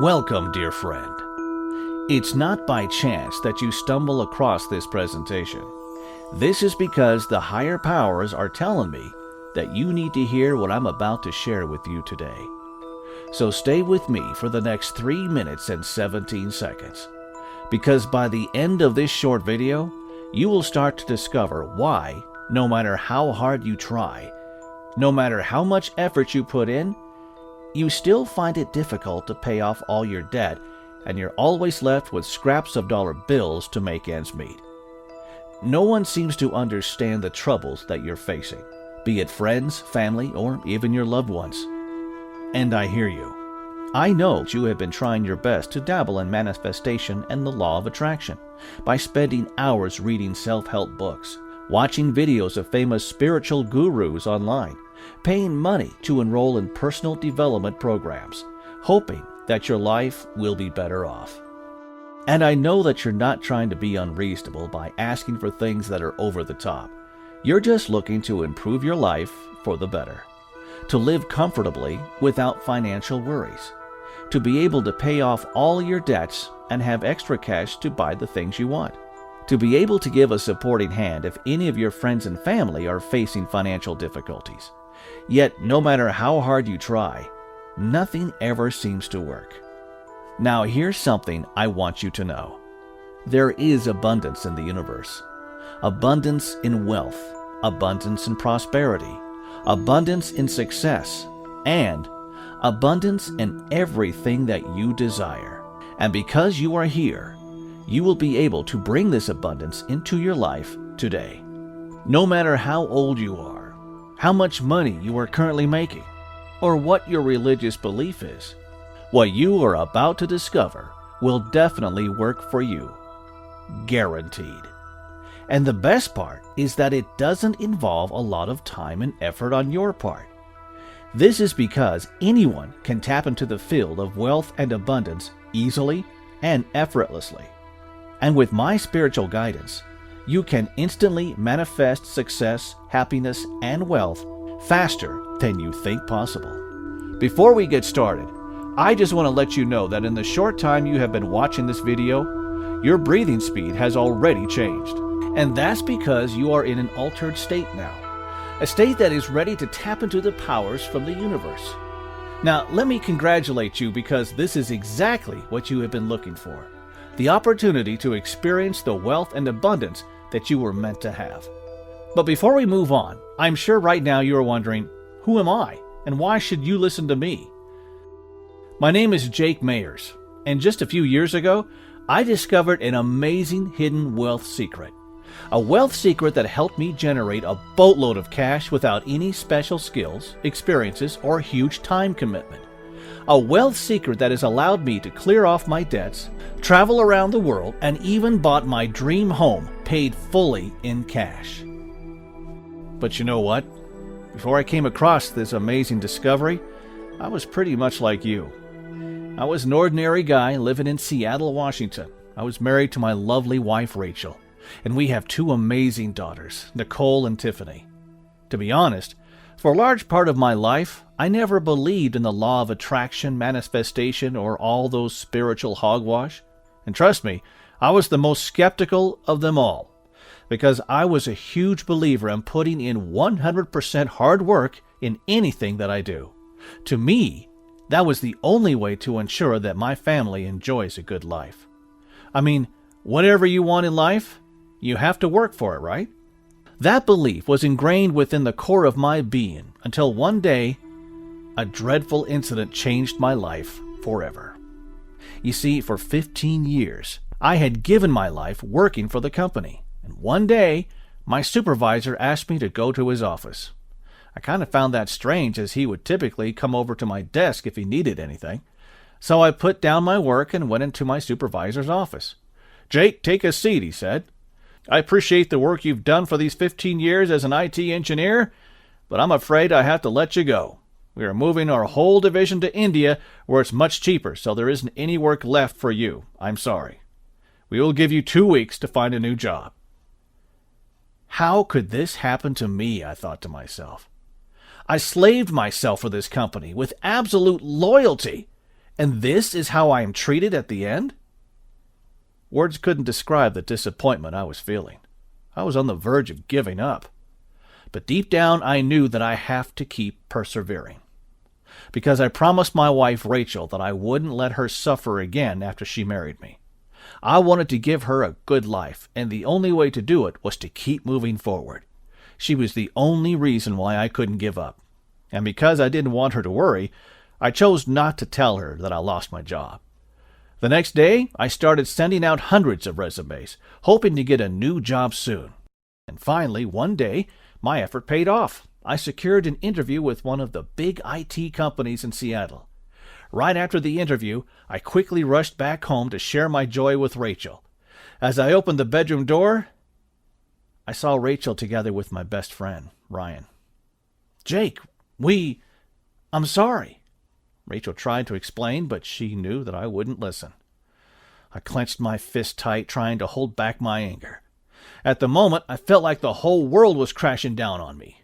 Welcome, dear friend. It's not by chance that you stumble across this presentation. This is because the higher powers are telling me that you need to hear what I'm about to share with you today. So stay with me for the next 3 minutes and 17 seconds, because by the end of this short video, you will start to discover why, no matter how hard you try, no matter how much effort you put in, you still find it difficult to pay off all your debt, and you're always left with scraps of dollar bills to make ends meet. No one seems to understand the troubles that you're facing, be it friends, family, or even your loved ones. And I hear you. I know that you have been trying your best to dabble in manifestation and the law of attraction by spending hours reading self-help books, watching videos of famous spiritual gurus online, paying money to enroll in personal development programs, hoping that your life will be better off. And I know that you're not trying to be unreasonable by asking for things that are over the top. You're just looking to improve your life for the better, to live comfortably without financial worries, to be able to pay off all your debts and have extra cash to buy the things you want, to be able to give a supporting hand if any of your friends and family are facing financial difficulties. Yet, no matter how hard you try, nothing ever seems to work. Now, here's something I want you to know. There is abundance in the universe. Abundance in wealth, abundance in prosperity, abundance in success, and abundance in everything that you desire. And because you are here, you will be able to bring this abundance into your life today. No matter how old you are, how much money you are currently making, or what your religious belief is, what you are about to discover will definitely work for you. Guaranteed. And the best part is that it doesn't involve a lot of time and effort on your part. This is because anyone can tap into the field of wealth and abundance easily and effortlessly. And with my spiritual guidance, you can instantly manifest success, happiness, and wealth faster than you think possible. Before we get started, I just want to let you know that in the short time you have been watching this video, your breathing speed has already changed. And that's because you are in an altered state now, a state that is ready to tap into the powers from the universe. Now, let me congratulate you, because this is exactly what you have been looking for. The opportunity to experience the wealth and abundance that you were meant to have. But before we move on, I'm sure right now you are wondering, who am I and why should you listen to me? My name is Jake Mayers, and just a few years ago, I discovered an amazing hidden wealth secret. A wealth secret that helped me generate a boatload of cash without any special skills, experiences, or huge time commitment. A wealth secret that has allowed me to clear off my debts, travel around the world, and even bought my dream home paid fully in cash. But you know what? Before I came across this amazing discovery, I was pretty much like you. I was an ordinary guy living in Seattle, Washington. I was married to my lovely wife, Rachel, and we have 2 amazing daughters, Nicole and Tiffany. To be honest, for a large part of my life, I never believed in the law of attraction, manifestation, or all those spiritual hogwash. And trust me, I was the most skeptical of them all, because I was a huge believer in putting in 100% hard work in anything that I do. To me, that was the only way to ensure that my family enjoys a good life. I mean, whatever you want in life, you have to work for it, right? That belief was ingrained within the core of my being until one day, a dreadful incident changed my life forever. You see, for 15 years, I had given my life working for the company, and one day, my supervisor asked me to go to his office. I kind of found that strange, as he would typically come over to my desk if he needed anything. So I put down my work and went into my supervisor's office. "Jake, take a seat," he said. "I appreciate the work you've done for these 15 years as an IT engineer, but I'm afraid I have to let you go. We are moving our whole division to India, where it's much cheaper, so there isn't any work left for you. I'm sorry. We will give you 2 weeks to find a new job." How could this happen to me, I thought to myself. I slaved myself for this company with absolute loyalty, And this is how I am treated at the end? Words couldn't describe the disappointment I was feeling. I was on the verge of giving up. But deep down, I knew that I have to keep persevering. Because I promised my wife, Rachel, that I wouldn't let her suffer again after she married me. I wanted to give her a good life, and the only way to do it was to keep moving forward. She was the only reason why I couldn't give up. And because I didn't want her to worry, I chose not to tell her that I lost my job. The next day, I started sending out hundreds of resumes, hoping to get a new job soon. And finally, one day, my effort paid off. I secured an interview with one of the big IT companies in Seattle. Right after the interview, I quickly rushed back home to share my joy with Rachel. As I opened the bedroom door, I saw Rachel together with my best friend, Ryan. "Jake, I'm sorry." Rachel tried to explain, but she knew that I wouldn't listen. I clenched my fist tight, trying to hold back my anger. At the moment, I felt like the whole world was crashing down on me.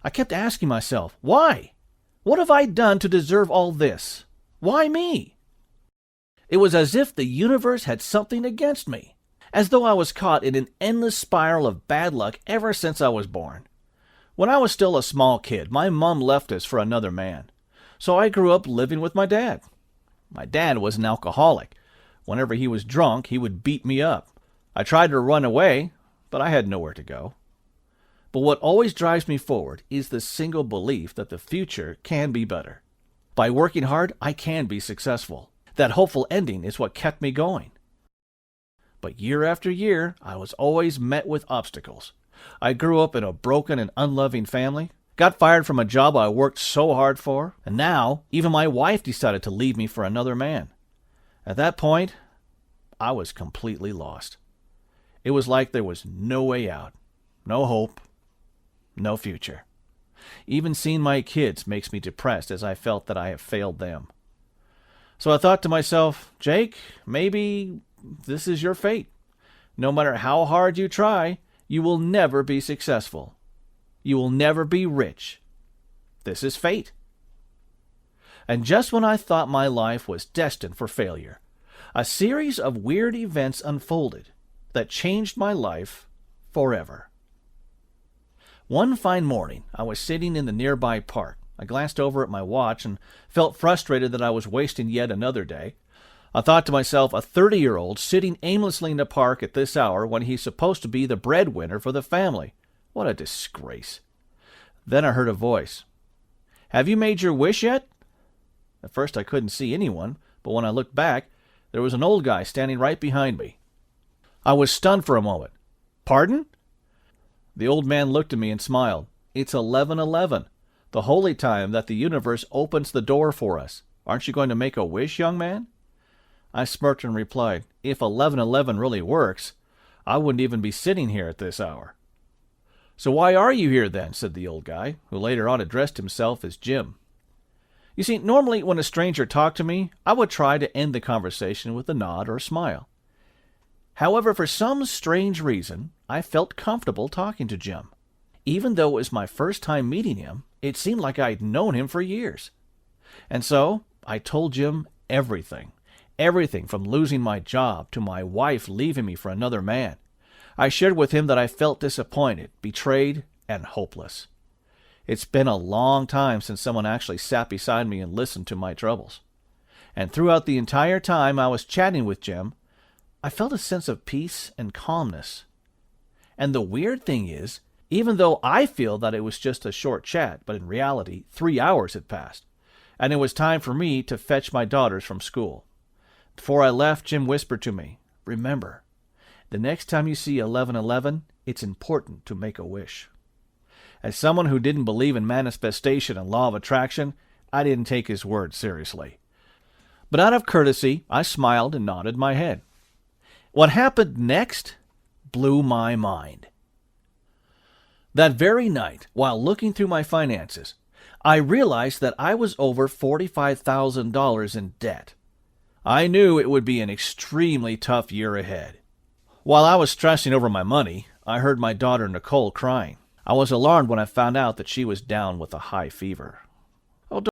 I kept asking myself, why? What have I done to deserve all this? Why me? It was as if the universe had something against me, as though I was caught in an endless spiral of bad luck ever since I was born. When I was still a small kid, my mom left us for another man. So I grew up living with my dad. My dad was an alcoholic. Whenever he was drunk, he would beat me up. I tried to run away, but I had nowhere to go. But what always drives me forward is the single belief that the future can be better. By working hard, I can be successful. That hopeful ending is what kept me going. But year after year, I was always met with obstacles. I grew up in a broken and unloving family, got fired from a job I worked so hard for, and now even my wife decided to leave me for another man. At that point, I was completely lost. It was like there was no way out, no hope, no future. Even seeing my kids makes me depressed as I felt that I have failed them. So I thought to myself, Jake, maybe this is your fate. No matter how hard you try, you will never be successful. You will never be rich. This is fate. And just when I thought my life was destined for failure, a series of weird events unfolded that changed my life forever. One fine morning, I was sitting in the nearby park. I glanced over at my watch and felt frustrated that I was wasting yet another day. I thought to myself, a 30-year-old sitting aimlessly in the park at this hour when he's supposed to be the breadwinner for the family. What a disgrace. Then I heard a voice. "Have you made your wish yet?" At first I couldn't see anyone, but when I looked back, there was an old guy standing right behind me. I was stunned for a moment. "Pardon?" The old man looked at me and smiled. "It's 11:11, the holy time that the universe opens the door for us. Aren't you going to make a wish, young man?" I smirked and replied, "If 11:11 really works, I wouldn't even be sitting here at this hour." "So why are you here then?" said the old guy, who later on addressed himself as Jim. You see, normally when a stranger talked to me, I would try to end the conversation with a nod or a smile. However, for some strange reason, I felt comfortable talking to Jim. Even though it was my first time meeting him, it seemed like I'd known him for years. And so, I told Jim everything. Everything from losing my job to my wife leaving me for another man. I shared with him that I felt disappointed, betrayed, and hopeless. It's been a long time since someone actually sat beside me and listened to my troubles. And throughout the entire time I was chatting with Jim, I felt a sense of peace and calmness. And the weird thing is, even though I feel that it was just a short chat, but in reality, 3 hours had passed, and it was time for me to fetch my daughters from school. Before I left, Jim whispered to me, "Remember, the next time you see 11:11, it's important to make a wish." As someone who didn't believe in manifestation and law of attraction, I didn't take his word seriously. But out of courtesy, I smiled and nodded my head. What happened next blew my mind. That very night, while looking through my finances, I realized that I was over $45,000 in debt. I knew it would be an extremely tough year ahead. While I was stressing over my money, I heard my daughter Nicole crying. I was alarmed when I found out that she was down with a high fever.